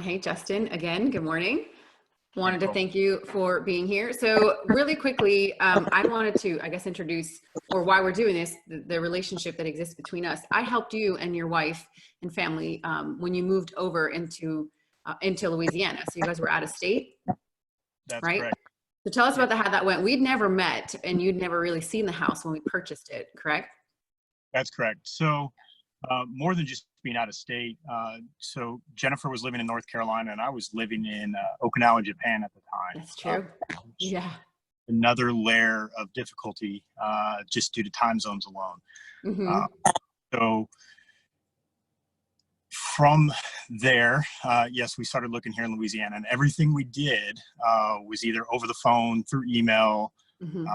And hey, Justin, again, good morning. Wanted to thank you for being here. So really quickly, I wanted to, I guess, introduce, or why we're doing this, the relationship that exists between us. I helped you and your wife and family when you moved over into Louisiana. So you guys were out of state, That's right? correct. So tell us about how that went. We'd never met and you'd never really seen the house when we purchased it, correct? That's correct. So more than just being out of state. So Jennifer was living in North Carolina and I was living in Okinawa, Japan at the time. That's true. Yeah. Another layer of difficulty just due to time zones alone. Mm-hmm. So from there, yes, we started looking here in Louisiana, and everything we did was either over the phone, through email, Mm-hmm.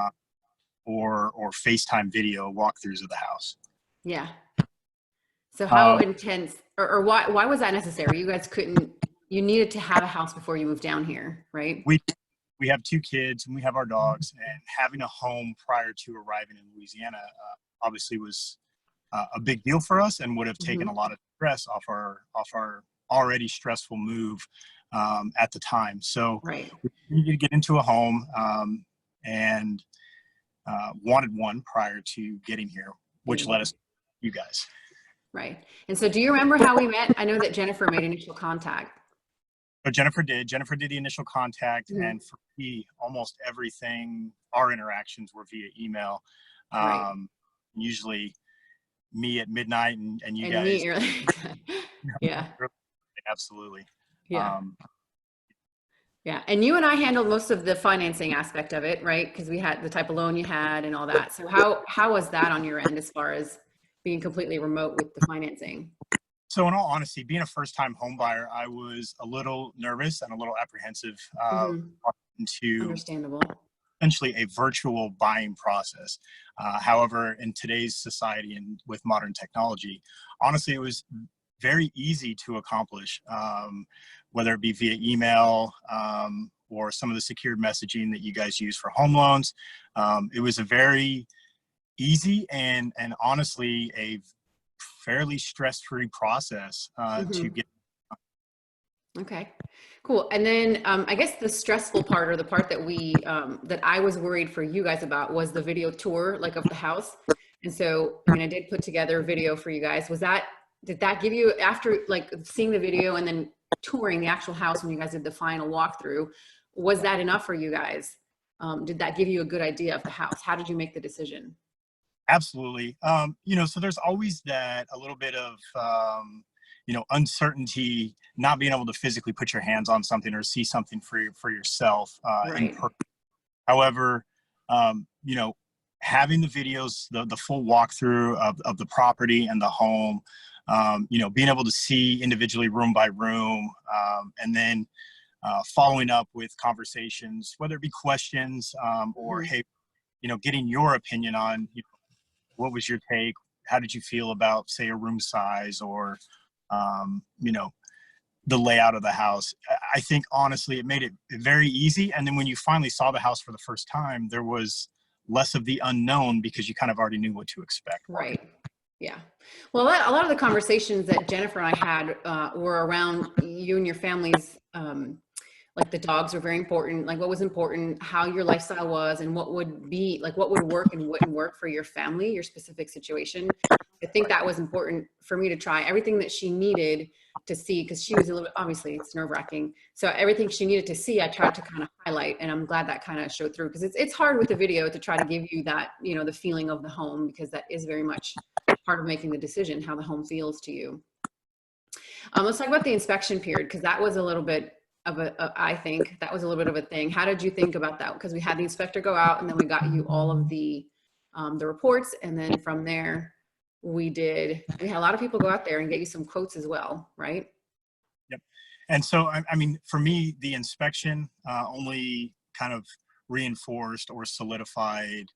or FaceTime video walkthroughs of the house. Yeah. So how intense, or why was that necessary? You guys you needed to have a house before you moved down here, right? We have 2 kids and we have our dogs, and having a home prior to arriving in Louisiana obviously was a big deal for us, and would have taken a lot of stress off our already stressful move at the time. So right. We needed to get into a home and wanted one prior to getting here, which led us to you guys. Right. And so do you remember how we met? I know that Jennifer made initial contact. So Jennifer did the initial contact, and for me, almost everything, our interactions were via email. Right. Usually me at midnight and you guys. Me early. Yeah. Absolutely. Yeah. Yeah. And you and I handled most of the financing aspect of it, right? Because we had the type of loan you had and all that. So how was that on your end as far as being completely remote with the financing? So in all honesty, being a first-time home buyer, I was a little nervous and a little apprehensive into understandable, essentially a virtual buying process. However, in today's society and with modern technology, honestly, it was very easy to accomplish, whether it be via email or some of the secured messaging that you guys use for home loans. It was a very easy and honestly a fairly stress-free process to get. Okay, cool. And then I guess the stressful part, or the part that that I was worried for you guys about, was the video tour, like, of the house. And so, I mean, I did put together a video for you guys. Did that give you, after like seeing the video and then touring the actual house when you guys did the final walkthrough, was that enough for you guys? Did that give you a good idea of the house? How did you make the decision? Absolutely. So there's always that a little bit of, uncertainty, not being able to physically put your hands on something or see something for yourself in person. However, having the videos, the full walkthrough of the property and the home, being able to see individually room by room, and then following up with conversations, whether it be questions or, hey, getting your opinion on, what was your take? How did you feel about, say, a room size or, the layout of the house? I think, honestly, it made it very easy. And then when you finally saw the house for the first time, there was less of the unknown because you kind of already knew what to expect. Right. Yeah. Well, a lot of the conversations that Jennifer and I had were around you and your family's, like, the dogs were very important, like what was important, how your lifestyle was, and what would work and wouldn't work for your family, your specific situation. I think that was important for me to try everything that she needed to see, because she was a little bit, obviously it's nerve-wracking. So everything she needed to see, I tried to kind of highlight, and I'm glad that kind of showed through, because it's hard with the video to try to give you that, the feeling of the home, because that is very much part of making the decision, how the home feels to you. Let's talk about the inspection period, because that was a little bit of I think that was a little bit of a thing. How did you think about that? Because we had the inspector go out, and then we got you all of the reports. And then from there, we had a lot of people go out there and get you some quotes as well, right? Yep. And so, I mean, for me, the inspection only kind of reinforced or solidified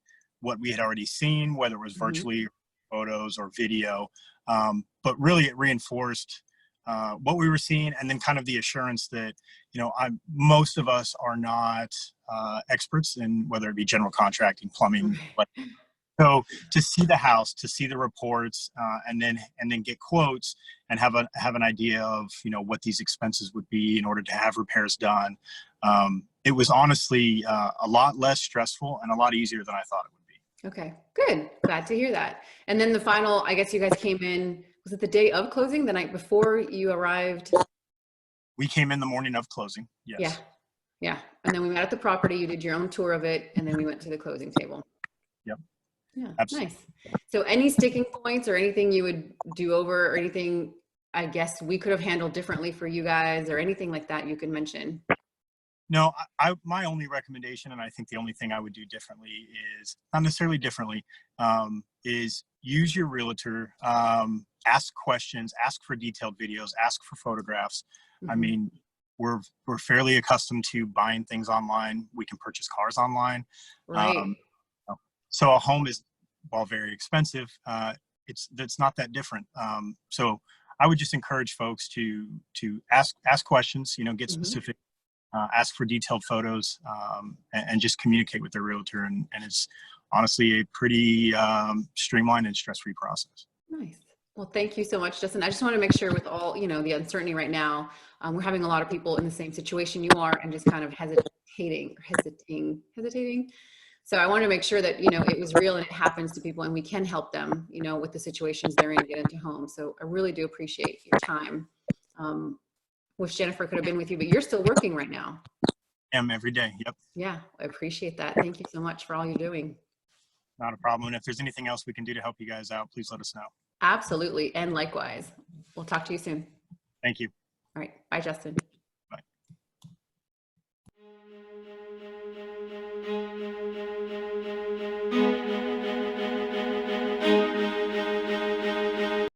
what we had already seen, whether it was virtually photos or video. But really it reinforced what we were seeing, and then kind of the assurance that, most of us are not experts in whether it be general contracting, plumbing, So to see the house, to see the reports, and then get quotes and have an idea of, you know, what these expenses would be in order to have repairs done. It was honestly a lot less stressful and a lot easier than I thought it would be. Okay, good. Glad to hear that. And then the final, I guess you guys came in, was it the day of closing, the night before you arrived? We came in the morning of closing. Yes. Yeah. Yeah. And then we met at the property, you did your own tour of it, and then we went to the closing table. Yep. Yeah, Absolutely. nice. So any sticking points or anything you would do over, or anything I guess we could have handled differently for you guys, or anything like that you could mention? No, my only recommendation, and I think the only thing I would do differently is not necessarily differently, is use your realtor, ask questions, ask for detailed videos, ask for photographs. I mean, we're fairly accustomed to buying things online. We can purchase cars online. Right. So a home is, while very expensive, it's not that different. So I would just encourage folks to ask questions, you know, get specific, ask for detailed photos, and just communicate with their realtor. And it's honestly a pretty streamlined and stress-free process. Nice. Well, thank you so much, Justin. I just want to make sure, with all, you know, the uncertainty right now, we're having a lot of people in the same situation you are, and just kind of hesitating. So I want to make sure that, you know, it was real and it happens to people, and we can help them, you know, with the situations they're in, get into homes. So I really do appreciate your time. Wish Jennifer could have been with you, but you're still working right now. Every day. Yep. Yeah, I appreciate that. Thank you so much for all you're doing. Not a problem. And if there's anything else we can do to help you guys out, please let us know. Absolutely. And likewise. We'll talk to you soon. Thank you. All right. Bye, Justin.